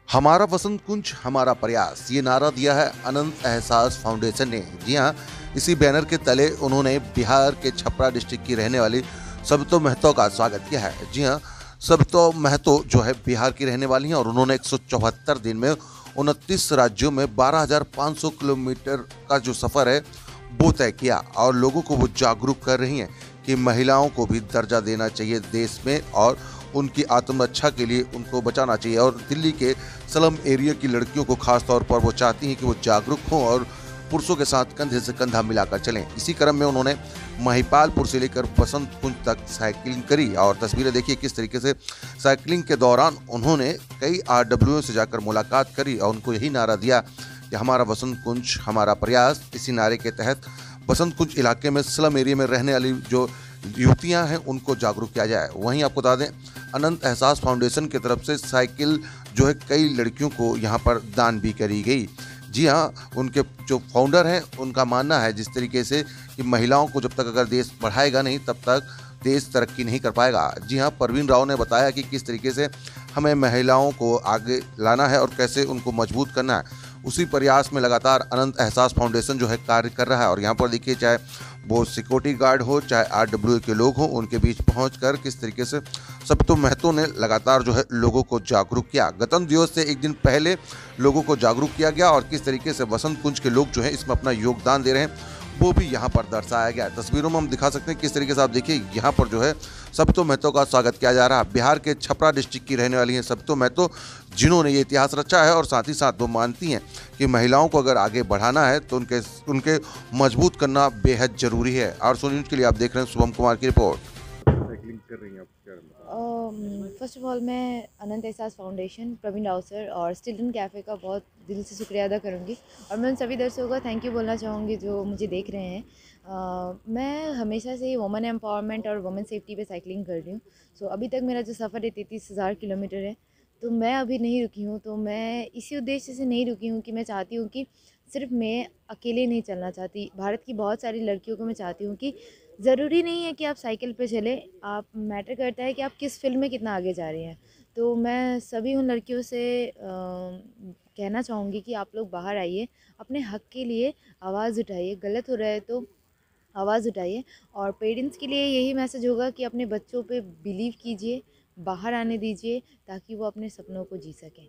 हमारा वसंत कुंज हमारा प्रयास, ये नारा दिया है अनंत एहसास फाउंडेशन ने। जी हाँ, इसी बैनर के तले उन्होंने बिहार के छपरा डिस्ट्रिक्ट की रहने वाली सबतो महतो का स्वागत किया है। जी हाँ, सबतो महतो जो है बिहार की रहने वाली हैं और उन्होंने 174 दिन में 29 राज्यों में 12,500 किलोमीटर का जो सफ़र है वो तय किया और लोगों को वो जागरूक कर रही हैं कि महिलाओं को भी दर्जा देना चाहिए देश में और उनकी आत्मरक्षा के लिए उनको बचाना चाहिए। और दिल्ली के स्लम एरिया की लड़कियों को खास तौर पर वो चाहती हैं कि वो जागरूक हों और पुरुषों के साथ कंधे से कंधा मिलाकर चलें। इसी क्रम में उन्होंने महिपालपुर से लेकर बसंत कुंज तक साइकिलिंग करी और तस्वीरें देखिए किस तरीके से साइकिलिंग के दौरान उन्होंने कई RWO से जाकर मुलाकात करी और उनको यही नारा दिया कि हमारा वसंत कुंज हमारा प्रयास। इसी नारे के तहत बसंत कुंज इलाके में स्लम एरिया में रहने वाली जो युवतियां हैं उनको जागरूक किया जाए। वहीं आपको बता दें अनंत एहसास फाउंडेशन की तरफ से साइकिल जो है कई लड़कियों को यहां पर दान भी करी गई। जी हाँ, उनके जो फाउंडर हैं उनका मानना है जिस तरीके से कि महिलाओं को जब तक अगर देश बढ़ाएगा नहीं तब तक देश तरक्की नहीं कर पाएगा। जी हाँ, परवीन राव ने बताया कि किस तरीके से हमें महिलाओं को आगे लाना है और कैसे उनको मजबूत करना है। उसी प्रयास में लगातार अनंत एहसास फाउंडेशन जो है कार्य कर रहा है और यहाँ पर देखिए चाहे वो सिक्योरिटी गार्ड हो चाहे RWO के लोग हों, उनके बीच पहुंचकर किस तरीके से सबतो महतो ने लगातार जो है लोगों को जागरूक किया। गणतंत्र दिवस से एक दिन पहले लोगों को जागरूक किया गया और किस तरीके से वसंत कुंज के लोग जो है इसमें अपना योगदान दे रहे हैं वो भी यहाँ पर दर्शाया गया है। तस्वीरों में हम दिखा सकते हैं किस तरीके से आप देखिए यहाँ पर जो है सबतो महतो का स्वागत किया जा रहा है। बिहार के छपरा डिस्ट्रिक्ट की रहने वाली हैं सबतो महतो, जिन्होंने ये इतिहास रचा है और साथ ही साथ वो मानती हैं कि महिलाओं को अगर आगे बढ़ाना है तो उनके मजबूत करना बेहद जरूरी है। और सोनी न्यूज़ के लिए आप देख रहे हैं शुभम कुमार की रिपोर्ट। साइकिलिंग कर रही हैं आप क्या? फ़र्स्ट ऑफ़ ऑल मैं अनंत एहसास फाउंडेशन, प्रवीण राव सर और स्टिल्टन कैफ़े का बहुत दिल से शुक्रिया अदा करूँगी और मैं उन सभी दर्शकों का थैंक यू बोलना चाहूँगी जो मुझे देख रहे हैं। मैं हमेशा से ही वुमेन एम्पावरमेंट और वुमेन सेफ्टी पे साइकिलिंग कर रही हूँ। सो अभी तक मेरा जो सफ़र है 33,000 किलोमीटर है। तो मैं अभी नहीं रुकी हूँ, तो मैं इसी उद्देश्य से नहीं रुकी हूँ कि मैं चाहती हूँ कि सिर्फ मैं अकेले नहीं चलना चाहती। भारत की बहुत सारी लड़कियों को मैं चाहती हूँ कि ज़रूरी नहीं है कि आप साइकिल पे चलें, आप मैटर करता है कि आप किस फील्ड में कितना आगे जा रही हैं। तो मैं सभी उन लड़कियों से कहना चाहूँगी कि आप लोग बाहर आइए, अपने हक़ के लिए आवाज़ उठाइए, गलत हो रहा है तो आवाज़ उठाइए। और पेरेंट्स के लिए यही मैसेज होगा कि अपने बच्चों पे बिलीव कीजिए, बाहर आने दीजिए ताकि वो अपने सपनों को जी सकें।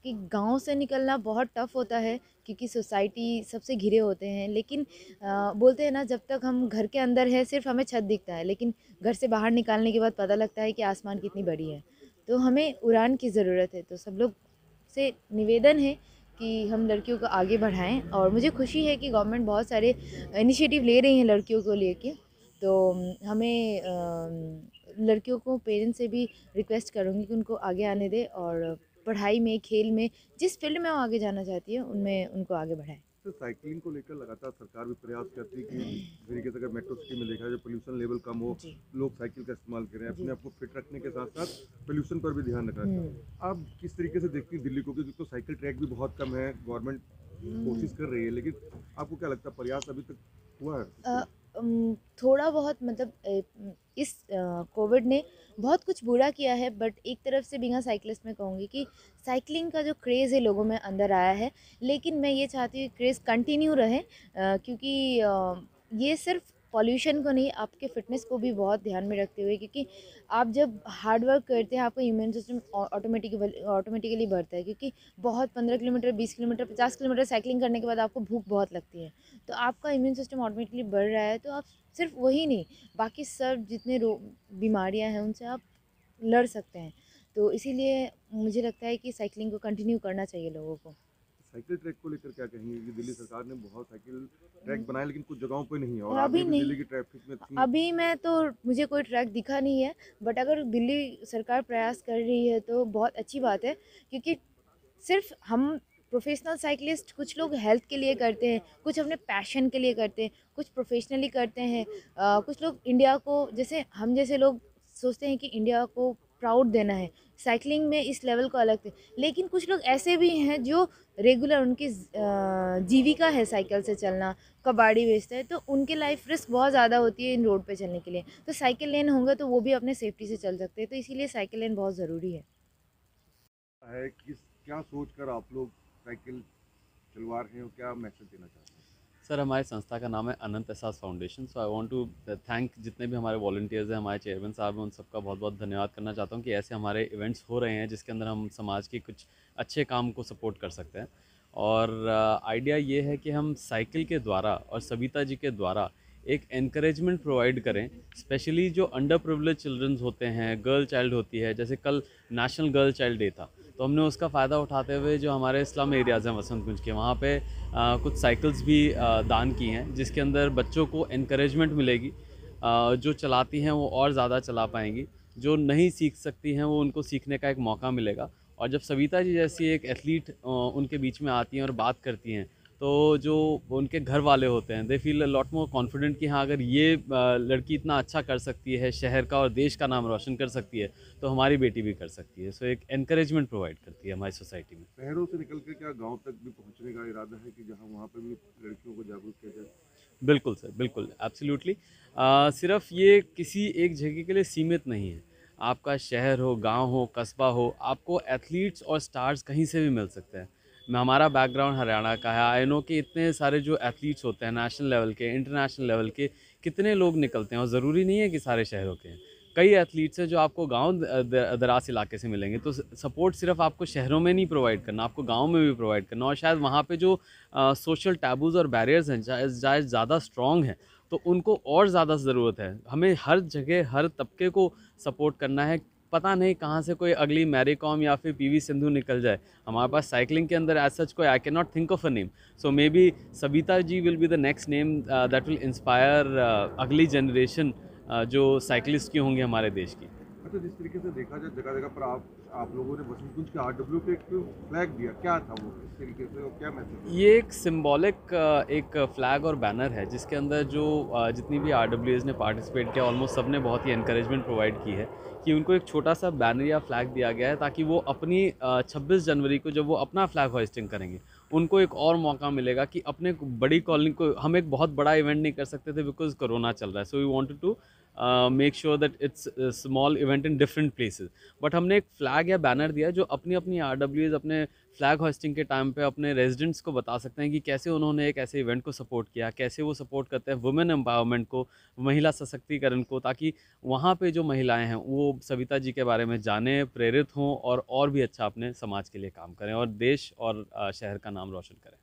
क्योंकि गांव से निकलना बहुत टफ़ होता है क्योंकि सोसाइटी सबसे घिरे होते हैं, लेकिन बोलते हैं ना जब तक हम घर के अंदर है सिर्फ हमें छत दिखता है, लेकिन घर से बाहर निकालने के बाद पता लगता है कि आसमान कितनी बड़ी है। तो हमें उड़ान की ज़रूरत है। तो सब लोग से निवेदन है कि हम लड़कियों को आगे बढ़ाएं और मुझे खुशी है कि गवर्नमेंट बहुत सारे इनिशिएटिव ले रही हैं लड़कियों को लेके। तो हमें लड़कियों को पेरेंट्स से भी रिक्वेस्ट करूँगी कि उनको आगे आने दें और पढ़ाई में, खेल में, जिस फील्ड में वो आगे जाना चाहती है उनमें उनको आगे बढ़ाएं। तो साइकिलिंग को लेकर लगातार सरकार भी प्रयास करती है कि तरीके से अगर मेट्रो सिटी में देखा जाए पोल्यूशन लेवल कम हो, लोग साइकिल का इस्तेमाल करें, अपने आप को फिट रखने के साथ साथ पोल्यूशन पर भी ध्यान रखा। आप किस तरीके से देखती हैं दिल्ली को, क्योंकि तो साइकिल ट्रैक भी बहुत कम है, गवर्नमेंट कोशिश कर रही है, लेकिन आपको क्या लगता है प्रयास अभी तक हुआ है? थोड़ा बहुत मतलब इस कोविड ने बहुत कुछ बुरा किया है, बट एक तरफ से बीइंग अ साइकिलिस्ट मैं कहूँगी कि साइकिलिंग का जो क्रेज़ है लोगों में अंदर आया है। लेकिन मैं ये चाहती हूँ क्रेज़ कंटिन्यू रहे, क्योंकि ये सिर्फ पॉल्यूशन को नहीं, आपके फ़िटनेस को भी बहुत ध्यान में रखते हुए, क्योंकि आप जब हार्ड वर्क करते हैं आपका इम्यून सिस्टम ऑटोमेटिकली बढ़ता है। क्योंकि बहुत 15 किलोमीटर, 20 किलोमीटर, 50 किलोमीटर साइकिलिंग करने के बाद आपको भूख बहुत लगती है, तो आपका इम्यून सिस्टम ऑटोमेटिकली बढ़ रहा है। तो आप सिर्फ वही नहीं, बाकी सब जितने बीमारियां हैं उनसे आप लड़ सकते हैं। तो इसीलिए मुझे लगता है कि साइकिलिंग को कंटिन्यू करना चाहिए लोगों को। साइकिल ट्रैक को लेकर क्या कहेंगे कि दिल्ली सरकार ने बहुत साइकिल ट्रैक बनाए लेकिन कुछ जगहों पे नहीं है और अभी आगे भी नहीं, दिल्ली की ट्रैफिक में थी। अभी मैं तो मुझे कोई ट्रैक दिखा नहीं है, बट अगर दिल्ली सरकार प्रयास कर रही है तो बहुत अच्छी बात है। क्योंकि सिर्फ हम प्रोफेशनल साइकिलिस्ट, कुछ लोग हेल्थ के लिए करते हैं, कुछ अपने पैशन के लिए करते हैं, कुछ प्रोफेशनली करते हैं। कुछ लोग इंडिया को, जैसे हम जैसे लोग सोचते हैं कि इंडिया को प्राउड देना है। साइकिलिंग में इस लेवल को अलग थे, लेकिन कुछ लोग ऐसे भी हैं जो रेगुलर उनकी जीविका है साइकिल से चलना, कबाड़ी बेचते हैं, तो उनके लाइफ रिस्क बहुत ज़्यादा होती है इन रोड पे चलने के लिए। तो साइकिल लेन होंगे तो वो भी अपने सेफ्टी से चल सकते हैं, तो इसीलिए साइकिल लेन बहुत ज़रूरी है किस क्या सोचकर आप लोग साइकिल चलवा रहे हो, क्या मैसेज देना चाहते हैं? सर, हमारी संस्था का नाम है Anant Ehsaas foundation. So I want to thank जितने भी हमारे वॉलंटियर्स हैं, हमारे चेयरमैन साहब हैं, उन सबका बहुत बहुत धन्यवाद करना चाहता हूँ कि ऐसे हमारे इवेंट्स हो रहे हैं जिसके अंदर हम समाज के कुछ अच्छे काम को सपोर्ट कर सकते हैं। और आइडिया ये है कि हम साइकिल के द्वारा और सविता जी के द्वारा एक एनकरेजमेंट प्रोवाइड करें, स्पेशली जो अंडर प्रिविलेज चिल्ड्रंस होते हैं, गर्ल चाइल्ड होती है। जैसे कल नेशनल गर्ल चाइल्ड डे था, तो हमने उसका फ़ायदा उठाते हुए जो हमारे स्लम एरियाज़ हैं वसंत कुंज के, वहाँ पे कुछ साइकिल्स भी दान की हैं, जिसके अंदर बच्चों को एनकरेजमेंट मिलेगी। जो चलाती हैं वो और ज़्यादा चला पाएंगी, जो नहीं सीख सकती हैं वो उनको सीखने का एक मौका मिलेगा। और जब सविता जी जैसी एक एथलीट उनके बीच में आती हैं और बात करती हैं, तो जो उनके घर वाले होते हैं, they feel a lot more confident कि हाँ, अगर ये लड़की इतना अच्छा कर सकती है, शहर का और देश का नाम रोशन कर सकती है, तो हमारी बेटी भी कर सकती है। सो एक एनकरेजमेंट प्रोवाइड करती है हमारी सोसाइटी में। शहरों से निकल के क्या गांव तक भी पहुंचने का इरादा है कि जहां वहां पर भी लड़कियों को जागरूक किया जाए? बिल्कुल सर, बिल्कुल, एब्सोल्युटली। सिर्फ ये किसी एक जगह के लिए सीमित नहीं है। आपका शहर हो, गांव हो, कस्बा हो, आपको एथलीट्स और स्टार्स कहीं से भी मिल सकते हैं। मैं हमारा बैकग्राउंड हरियाणा का है। आई नो कि इतने सारे जो एथलीट्स होते हैं नेशनल लेवल के, इंटरनेशनल लेवल के, कितने लोग निकलते हैं, और ज़रूरी नहीं है कि सारे शहरों के हैं। कई एथलीट्स हैं जो आपको गांव दराज इलाके से मिलेंगे। तो सपोर्ट सिर्फ आपको शहरों में नहीं प्रोवाइड करना, आपको गांव में भी प्रोवाइड करना। और शायद वहाँ पे जो सोशल टैबूज़ और बैरियर्स हैं शायद ज़्यादा स्ट्रॉन्ग हैं, तो उनको और ज़्यादा ज़रूरत है। हमें हर जगह हर तबके को सपोर्ट करना है। पता नहीं कहाँ से कोई अगली मैरी कॉम या फिर पीवी सिंधु निकल जाए। हमारे पास साइकिलिंग के अंदर एज सच कोई, I can not think of a name. So may be Savita ji will be the next name that will inspire अगली जनरेशन जो साइकिलिस्ट की होंगी हमारे देश की। अच्छा, जिस तरीके से देखा जाए जगह जगह पर आप लोगों ने वसंत कुंज के आरडब्ल्यू पे एक फ्लैग दिया, क्या था वो, इस तरीके से और क्या मैसेज? ये एक सिंबॉलिक एक फ्लैग और बैनर है, जिसके अंदर जो जितनी भी आरडब्ल्यूएस ने पार्टिसिपेट किया, ऑलमोस्ट सब ने बहुत ही एनकरेजमेंट प्रोवाइड की है कि उनको एक छोटा सा बैनर या फ्लैग दिया गया है, ताकि वो अपनी 26 जनवरी को जब वो अपना फ्लैग होइस्टिंग करेंगे, उनको एक और मौका मिलेगा कि अपने बड़ी कॉलोनी को, हम एक बहुत बड़ा इवेंट नहीं कर सकते थे बिकॉज कोरोना चल रहा है। So we wanted to make sure that it's small event in different places. But हमने एक फ्लैग या बैनर दिया जो अपनी अपनी आरडब्ल्यूएस अपने फ्लैग होस्टिंग के टाइम पे अपने रेजिडेंट्स को बता सकते हैं कि कैसे उन्होंने एक ऐसे इवेंट को सपोर्ट किया, कैसे वो सपोर्ट करते हैं वुमेन एम्पावरमेंट को, महिला सशक्तिकरण को, ताकि वहाँ पे जो महिलाएं हैं वो सविता जी के बारे में जानें, प्रेरित हों और भी अच्छा अपने समाज के लिए काम करें और देश और शहर का नाम रोशन करें।